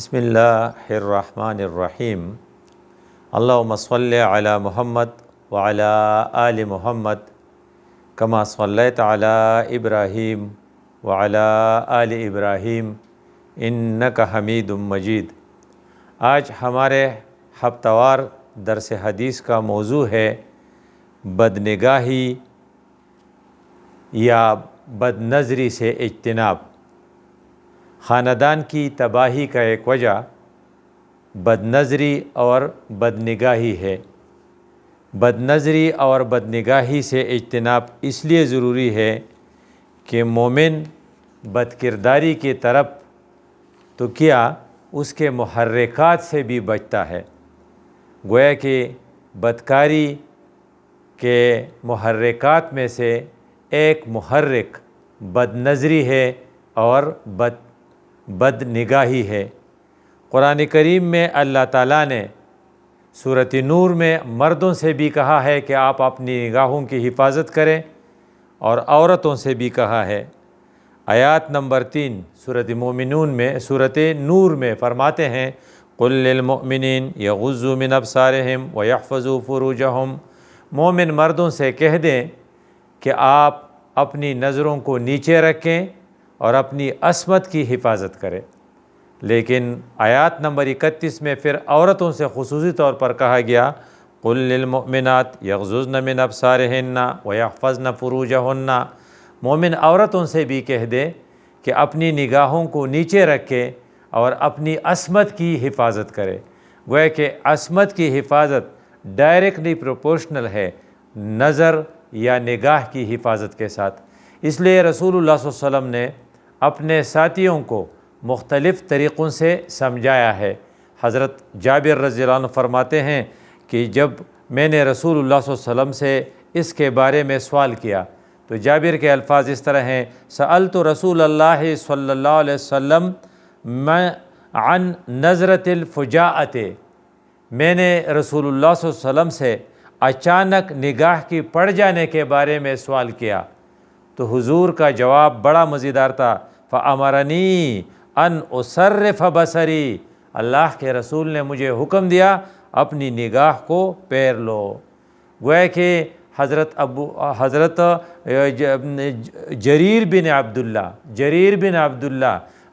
بسم اللہ الرحمن الرحیم اللہم صلی علی محمد وعلی آل محمد کما صلیت علی ابراہیم وعلی آل ابراہیم انک حمید مجید۔ آج ہمارے ہفتہ وار درس حدیث کا موضوع ہے بدنگاہی یا بد نظری سے اجتناب۔ خاندان کی تباہی کا ایک وجہ بد نظری اور بد نگاہی ہے۔ بد نظری اور بد نگاہی سے اجتناب اس لیے ضروری ہے کہ مومن بد کرداری کی طرف تو کیا اس کے محرکات سے بھی بچتا ہے۔ گویا کہ بدکاری کے محرکات میں سے ایک محرک بد نظری ہے اور بد نگاہی ہے۔ قرآن کریم میں اللہ تعالیٰ نے سورۃ نور میں مردوں سے بھی کہا ہے کہ آپ اپنی نگاہوں کی حفاظت کریں، اور عورتوں سے بھی کہا ہے۔ آیات نمبر 3 سورۃ مومنون میں سورۃ نور میں فرماتے ہیں قُل لِّلْمُؤْمِنِينَ يَغُضُّوا مِنْ أَبْصَارِهِمْ وَيَحْفَظُوا فُرُوجَهُمْ، مومن مردوں سے کہہ دیں کہ آپ اپنی نظروں کو نیچے رکھیں اور اپنی عصمت کی حفاظت کریں۔ لیکن آیات نمبر 31 میں پھر عورتوں سے خصوصی طور پر کہا گیا قُل لِّلْمُؤْمِنَاتِ يَغْضُضْنَ مِنْ أَبْصَارِهِنَّ وَيَحْفَظْنَ فُرُوجَهُنَّ، مومن عورتوں سے بھی کہہ دے کہ اپنی نگاہوں کو نیچے رکھے اور اپنی عصمت کی حفاظت کرے۔ گویا کہ عصمت کی حفاظت ڈائریکٹلی پروپورشنل ہے نظر یا نگاہ کی حفاظت کے ساتھ۔ اس لیے رسول اللہ صلی اللہ علیہ وسلم نے اپنے ساتھیوں کو مختلف طریقوں سے سمجھایا ہے۔ حضرت جابر رضی اللہ عنہ فرماتے ہیں کہ جب میں نے رسول اللہ صلی اللہ علیہ وسلم سے اس کے بارے میں سوال کیا تو جابر کے الفاظ اس طرح ہیں سألت رسول اللہ صلی اللہ علیہ وسلم عن نظرۃ الفجاءۃ، میں نے رسول اللہ صلی اللہ علیہ وسلم سے اچانک نگاہ کی پڑ جانے کے بارے میں سوال کیا تو حضور کا جواب بڑا مزیدار تھا فَأَمَرَنِي أَنْ أُصَرِّفَ بَصَرِي، اللہ کے رسول نے مجھے حکم دیا اپنی نگاہ کو پیر لو۔ گویا کہ حضرت جریر بن عبداللہ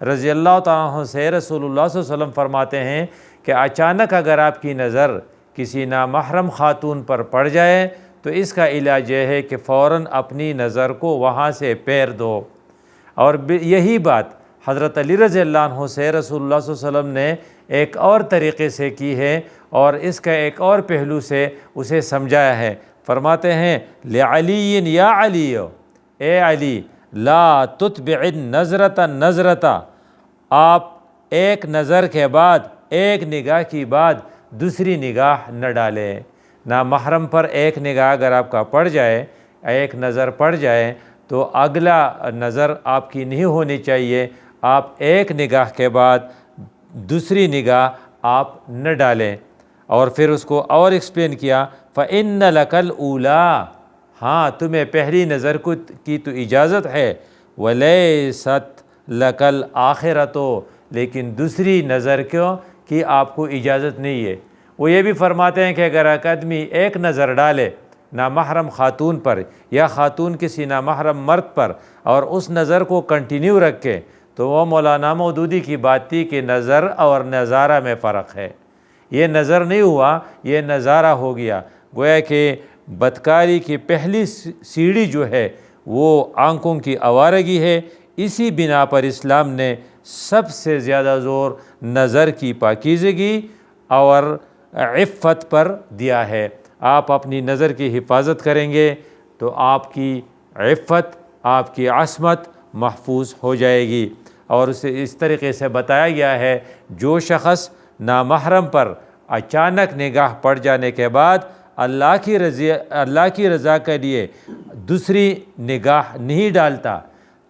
رضی اللہ تعالیٰ عنہ سے رسول اللہ صلی اللہ علیہ وسلم فرماتے ہیں کہ اچانک اگر آپ کی نظر کسی نامحرم خاتون پر پڑ جائے تو اس کا علاج یہ ہے کہ فوراً اپنی نظر کو وہاں سے پیر دو۔ اور یہی بات حضرت علی رضی اللہ عنہ سے رسول اللہ صلی اللہ علیہ وسلم نے ایک اور طریقے سے کی ہے اور اس کا ایک اور پہلو سے اسے سمجھایا ہے۔ فرماتے ہیں لعلی یا علی، اے علی لا تتبع النظرۃ نظرۃ، آپ ایک نظر کے بعد ایک نگاہ کی بعد دوسری نگاہ نہ ڈالیں۔ نامحرم پر ایک نگاہ اگر آپ کا پڑ جائے، ایک نظر پڑ جائے تو اگلا نظر آپ کی نہیں ہونی چاہیے، آپ ایک نگاہ کے بعد دوسری نگاہ آپ نہ ڈالیں۔ اور پھر اس کو اور ایکسپلین کیا فَإِنَّ لَكَ الْأُولَىٰ، ہاں تمہیں پہلی نظر کی تو اجازت ہے، وَلَيْسَتْ لَكَ الْآخِرَةُ، لیکن دوسری نظر کی آپ کو اجازت نہیں ہے۔ وہ یہ بھی فرماتے ہیں کہ اگر ایک آدمی ایک نظر ڈالے نامحرم خاتون پر یا خاتون کسی نامحرم مرد پر اور اس نظر کو کنٹینیو رکھے تو وہ مولانا مودودی کی بات تھی کہ نظر اور نظارہ میں فرق ہے۔ یہ نظر نہیں ہوا، یہ نظارہ ہو گیا۔ گویا کہ بدکاری کی پہلی سیڑھی جو ہے وہ آنکھوں کی آوارگی ہے۔ اسی بنا پر اسلام نے سب سے زیادہ زور نظر کی پاکیزگی اور عفت پر دیا ہے۔ آپ اپنی نظر کی حفاظت کریں گے تو آپ کی عفت، آپ کی عصمت محفوظ ہو جائے گی۔ اور اسے اس طریقے سے بتایا گیا ہے جو شخص نامحرم پر اچانک نگاہ پڑ جانے کے بعد اللہ کی رضا کے لیے دوسری نگاہ نہیں ڈالتا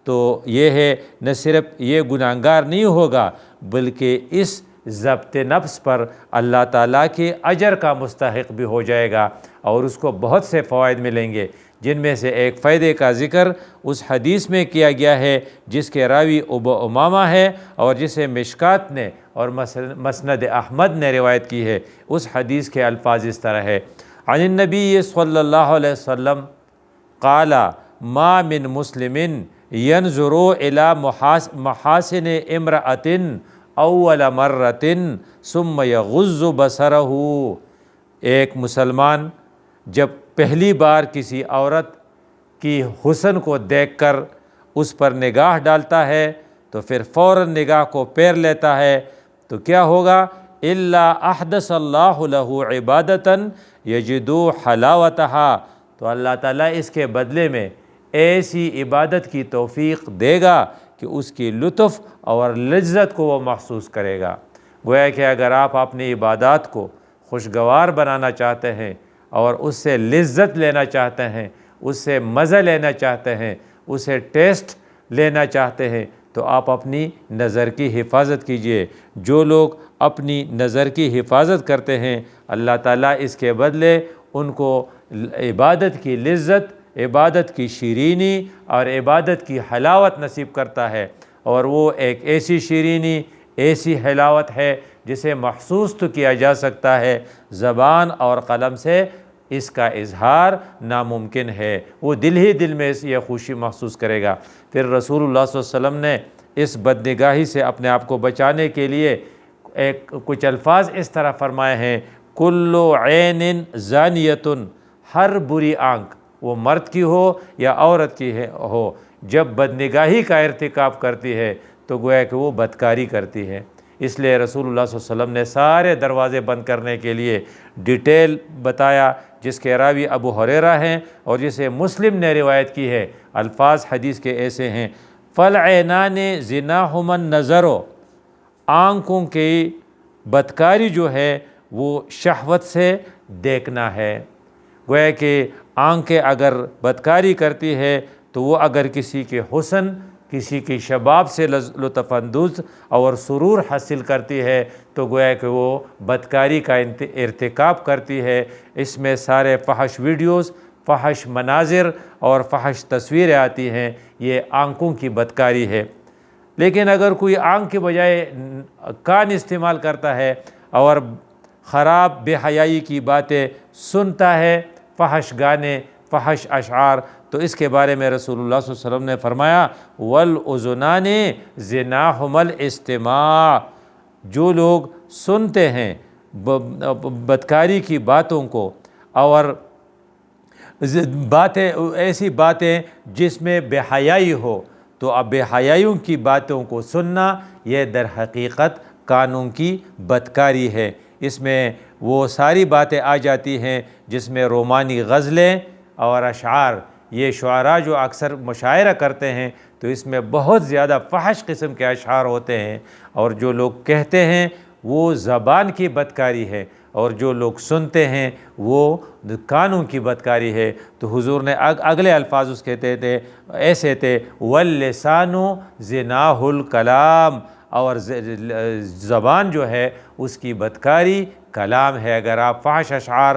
تو یہ ہے نہ صرف یہ گناہگار نہیں ہوگا بلکہ اس ضبط نفس پر اللہ تعالیٰ کے اجر کا مستحق بھی ہو جائے گا اور اس کو بہت سے فوائد ملیں گے، جن میں سے ایک فائدے کا ذکر اس حدیث میں کیا گیا ہے جس کے راوی ابو امامہ ہے اور جسے مشکات نے اور مسند احمد نے روایت کی ہے۔ اس حدیث کے الفاظ اس طرح ہے: عن النبی صلی اللہ علیہ وسلم قال ما من مسلم ينظر الى محاسن امرأة اول مرۃ ثم یغض بصرہ۔ ایک مسلمان جب پہلی بار کسی عورت کی حسن کو دیکھ کر اس پر نگاہ ڈالتا ہے تو پھر فوراً نگاہ کو پیر لیتا ہے تو کیا ہوگا؟ الا احدث اللہ لہ عبادۃ یجد حلاوتہا، تو اللہ تعالیٰ اس کے بدلے میں ایسی عبادت کی توفیق دے گا کہ اس کی لطف اور لذت کو وہ محسوس کرے گا۔ گویا کہ اگر آپ اپنی عبادات کو خوشگوار بنانا چاہتے ہیں اور اس سے لذت لینا چاہتے ہیں، اس سے مزہ لینا چاہتے ہیں، اسے ٹیسٹ لینا چاہتے ہیں، تو آپ اپنی نظر کی حفاظت کیجئے۔ جو لوگ اپنی نظر کی حفاظت کرتے ہیں اللہ تعالیٰ اس کے بدلے ان کو عبادت کی لذت، عبادت کی شیرینی اور عبادت کی حلاوت نصیب کرتا ہے، اور وہ ایک ایسی شیرینی، ایسی حلاوت ہے جسے محسوس تو کیا جا سکتا ہے، زبان اور قلم سے اس کا اظہار ناممکن ہے، وہ دل ہی دل میں یہ خوشی محسوس کرے گا۔ پھر رسول اللہ صلی اللہ علیہ وسلم نے اس بدنگاہی سے اپنے آپ کو بچانے کے لیے کچھ الفاظ اس طرح فرمائے ہیں: کل عین زانیۃ، ہر بری آنکھ، وہ مرد کی ہو یا عورت کی ہو، جب بدنگاہی کا ارتکاب کرتی ہے تو گویا کہ وہ بدکاری کرتی ہے۔ اس لیے رسول اللہ صلی اللہ علیہ وسلم نے سارے دروازے بند کرنے کے لیے ڈیٹیل بتایا، جس کے راوی ابو ہریرہ ہیں اور جسے مسلم نے روایت کی ہے۔ الفاظ حدیث کے ایسے ہیں: فالعینان زناہما النظر، آنکھوں کی بدکاری جو ہے وہ شہوت سے دیکھنا ہے۔ گویا کہ آنکھیں اگر بدکاری کرتی ہے تو وہ اگر کسی کے حسن، کسی کی شباب سے لطف اندوز اور سرور حاصل کرتی ہے تو گویا کہ وہ بدکاری کا ارتکاب کرتی ہے۔ اس میں سارے فحش ویڈیوز، فحش مناظر اور فحش تصویریں آتی ہیں، یہ آنکھوں کی بدکاری ہے۔ لیکن اگر کوئی آنکھ کے بجائے کان استعمال کرتا ہے اور خراب بے حیائی کی باتیں سنتا ہے، فحش گانے، فحش اشعار، تو اس کے بارے میں رسول اللہ صلی اللہ علیہ وسلم نے فرمایا: والاذنان زناہما الاستماع، جو لوگ سنتے ہیں بدکاری کی باتوں کو اور باتیں، ایسی باتیں جس میں بے حیائی ہو، تو اب بے حیائیوں کی باتوں کو سننا یہ در حقیقت کانوں کی بدکاری ہے۔ اس میں وہ ساری باتیں آ جاتی ہیں جس میں رومانی غزلیں اور اشعار، یہ شعراء جو اکثر مشاعرہ کرتے ہیں تو اس میں بہت زیادہ فحش قسم کے اشعار ہوتے ہیں، اور جو لوگ کہتے ہیں وہ زبان کی بدکاری ہے اور جو لوگ سنتے ہیں وہ کانوں کی بدکاری ہے۔ تو حضور نے اگلے الفاظ اس کہتے تھے، ایسے تھے: واللسان زناہ الکلام، اور زبان جو ہے اس کی بدکاری کلام ہے۔ اگر آپ فحش اشعار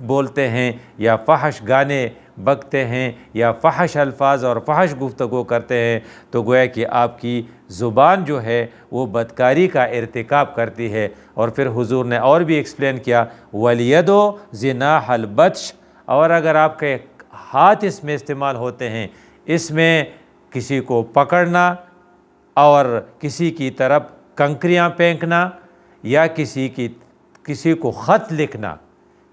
بولتے ہیں یا فحش گانے بکتے ہیں یا فحش الفاظ اور فحش گفتگو کرتے ہیں تو گویا کہ آپ کی زبان جو ہے وہ بدکاری کا ارتکاب کرتی ہے۔ اور پھر حضور نے اور بھی ایکسپلین کیا: والید زناح البطش، اور اگر آپ کے ہاتھ اس میں استعمال ہوتے ہیں، اس میں کسی کو پکڑنا اور کسی کی طرف کنکریاں پھینکنا یا کسی کو خط لکھنا،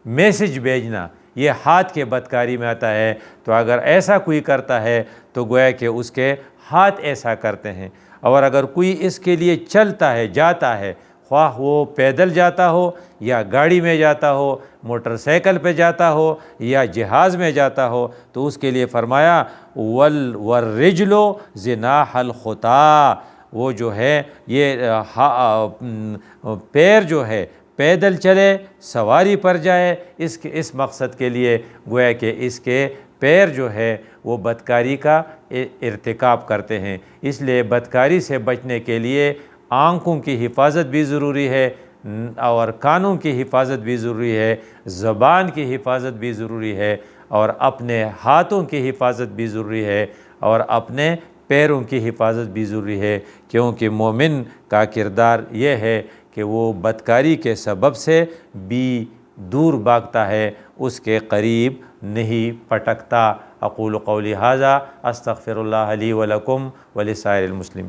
میسج بھیجنا، یہ ہاتھ کے بدکاری میں آتا ہے۔ تو اگر ایسا کوئی کرتا ہے تو گویا کہ اس کے ہاتھ ایسا کرتے ہیں۔ اور اگر کوئی اس کے لیے چلتا ہے، جاتا ہے، خواہ وہ پیدل جاتا ہو یا گاڑی میں جاتا ہو، موٹر سائیکل پہ جاتا ہو یا جہاز میں جاتا ہو، تو اس کے لیے فرمایا: والرجل زناح الخطا، وہ جو ہے یہ پیر جو ہے پیدل چلے، سواری پر جائے، اس مقصد کے لیے گویا کہ اس کے پیر جو ہے وہ بدکاری کا ارتکاب کرتے ہیں۔ اس لیے بدکاری سے بچنے کے لیے آنکھوں کی حفاظت بھی ضروری ہے اور کانوں کی حفاظت بھی ضروری ہے، زبان کی حفاظت بھی ضروری ہے، اور اپنے ہاتھوں کی حفاظت بھی ضروری ہے، اور اپنے پیروں کی حفاظت بھی ضروری ہے، کیونکہ مومن کا کردار یہ ہے کہ وہ بدکاری کے سبب سے بھی دور بھاگتا ہے، اس کے قریب نہیں پٹکتا۔ اقول قولی ھذا استغفر اللہ لی ولکم ولسائر المسلمین۔